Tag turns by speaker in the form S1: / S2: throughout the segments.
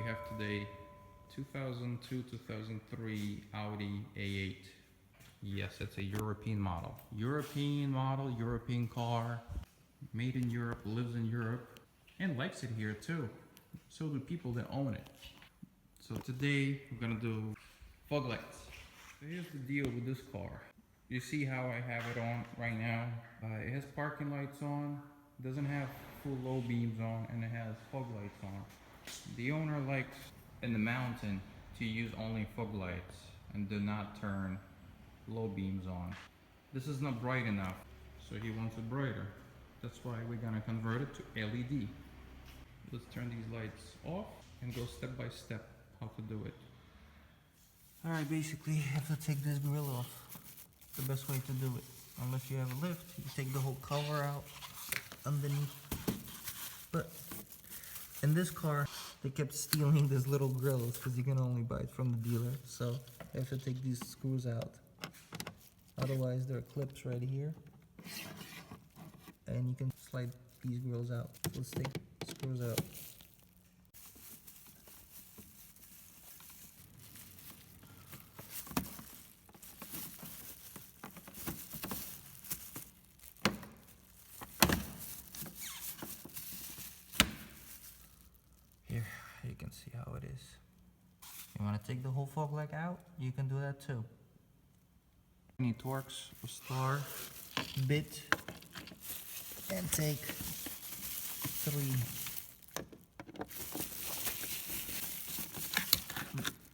S1: we have today 2002-2003 Audi A8. Yes, it's a European model. European car, made in Europe, lives in Europe, and likes it here too. So do people that own it. So today we're gonna do fog lights. So here's the deal with this car. You see how I have it on right now? It has parking lights on, doesn't have full low beams on, and it has fog lights on. The owner likes in the mountain to use only fog lights and do not turn low beams on. This is not bright enough, so he wants it brighter. That's why we're gonna convert it to LED. Let's turn these lights off and go step by step how to do it.
S2: Alright, basically you have to take this grill off. The best way to do it. Unless you have a lift, you take the whole cover out underneath. But in this car, they kept stealing these little grills because you can only buy it from the dealer. So you have to take these screws out. Otherwise, there are clips right here. And you can slide these grills out. Let's take the screws out. Here, you can see how it is. You want to take the whole fog light out? You can do that too. Any Torx or star bit and take 3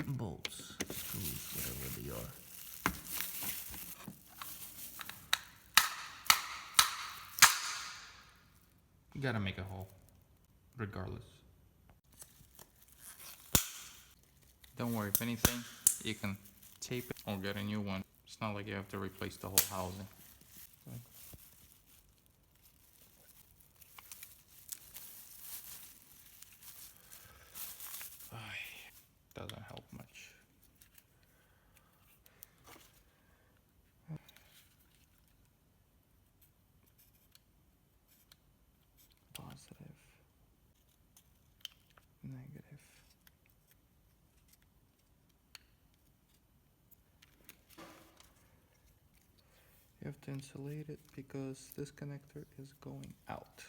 S2: bolts, screws, whatever they are.
S1: You gotta make a hole, regardless. Don't worry, if anything, you can tape it or get a new one. It's not like you have to replace the whole housing. Doesn't help much. Positive, negative. You have to insulate it because this connector is going out.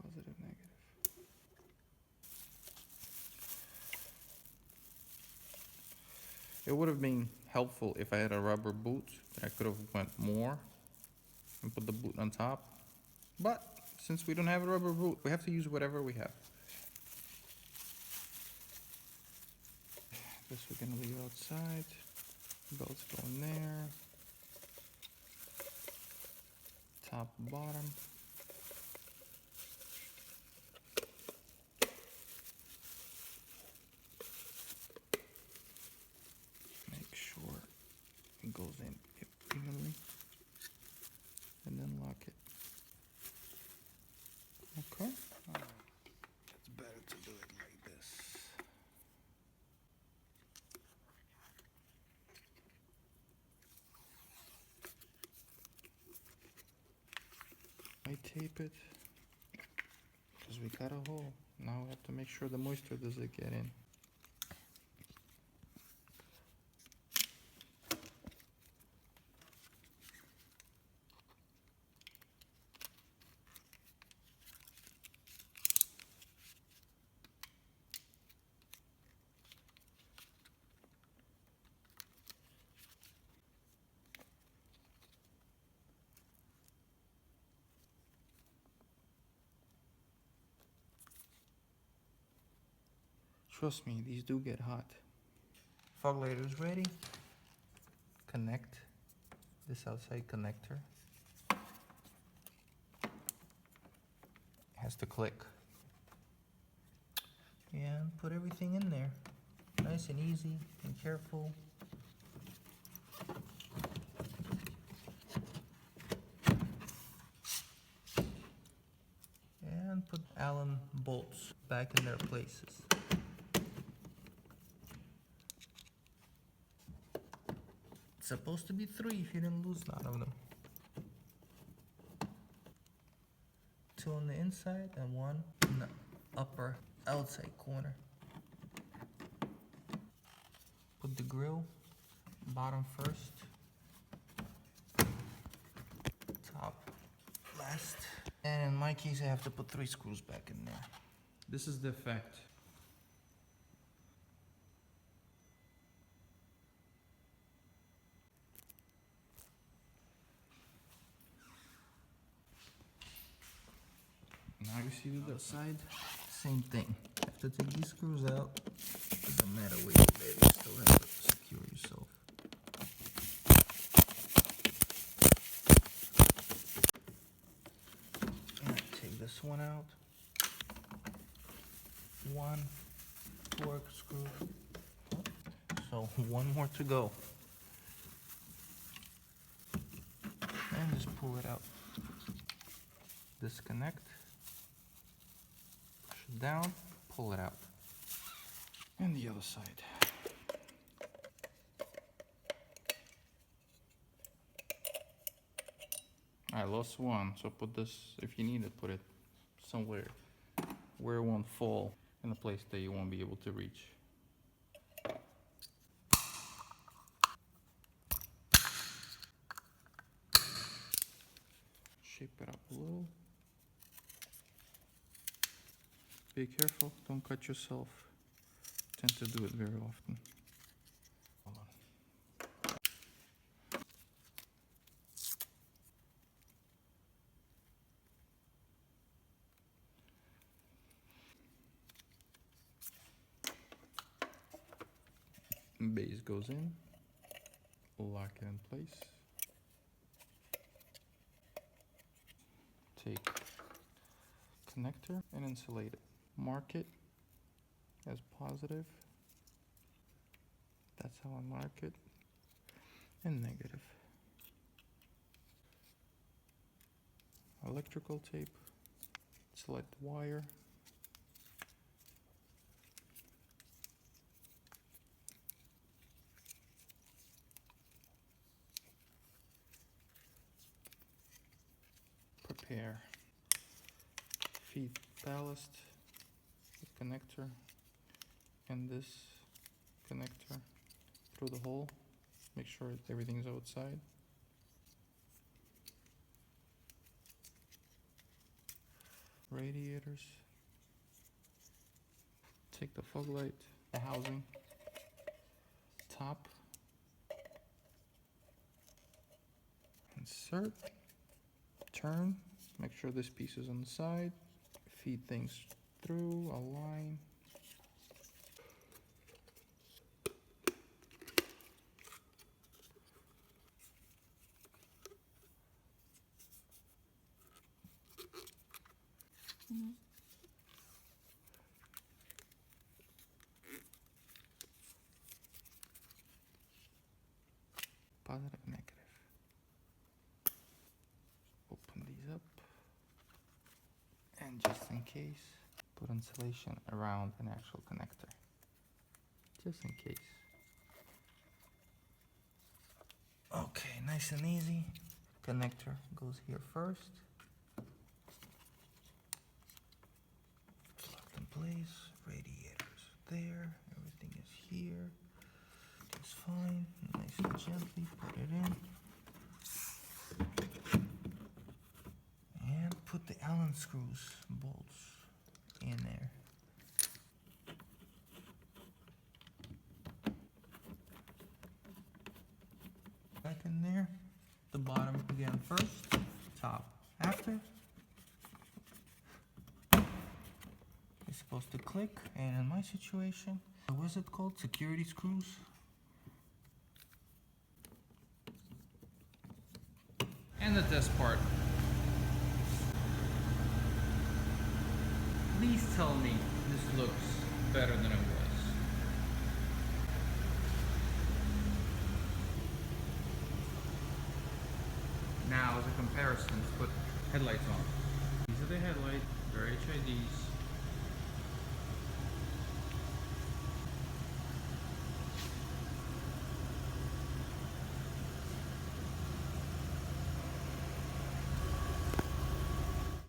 S1: Positive, negative. It would have been helpful if I had a rubber boot. I could have went more and put the boot on top. But since we don't have a rubber boot, we have to use whatever we have. This we're gonna leave outside. Belts go in there. Top, bottom. Make sure it goes in evenly, and then lock it. Okay.
S2: It's better to do it like this.
S1: I tape it because we got a hole. Now we have to make sure the moisture doesn't get in. Trust me, these do get hot.
S2: Fog light is ready. Connect this outside connector.
S1: Has to click.
S2: And put everything in there. Nice and easy and careful. And put Allen bolts back in their places. It's supposed to be 3 if you didn't lose none of them. 2 on the inside and 1 in the upper outside corner. Put the grill bottom first, top last. And in my case, I have to put 3 screws back in there.
S1: This is the effect. Now you see the
S2: Other
S1: other
S2: side, same thing. Have to take these screws out. Doesn't matter where you lay it, you still have to secure yourself. And take this one out. 1 torque screw. So 1 more to go. And just pull it out. Disconnect. Push it down, pull it out. And the other side.
S1: I lost one, so put this, if you need it, put it somewhere where it won't fall in a place that you won't be able to reach. Shape it up a little. Be careful, don't cut yourself. Tend to do it very often. Hold on. Base goes in, lock it in place. Take connector and insulate it. Mark it as positive. That's how I mark it. And negative. Electrical tape. Select wire. Prepare. Feed ballast, the connector, and this connector through the hole. Make sure everything's outside. Radiators. Take the fog light, the housing, top, insert, turn, make sure this piece is on the side, feed things through, align. Positive, negative. Open these up. And just in case, put insulation around an actual connector. Just in case.
S2: Okay, nice and easy. Connector goes here first. Locked in place. Radiators there. Everything is here. It's fine. Nice and gently put it in. And put the Allen screws, bolts in there. Back in there. The bottom again first, top after. It's supposed to click, and in my situation, what is it called? Security screws.
S1: And the test part. Please tell me this looks better than it was. Now, as a comparison, let's put headlights on. These are the headlights, they're HIDs.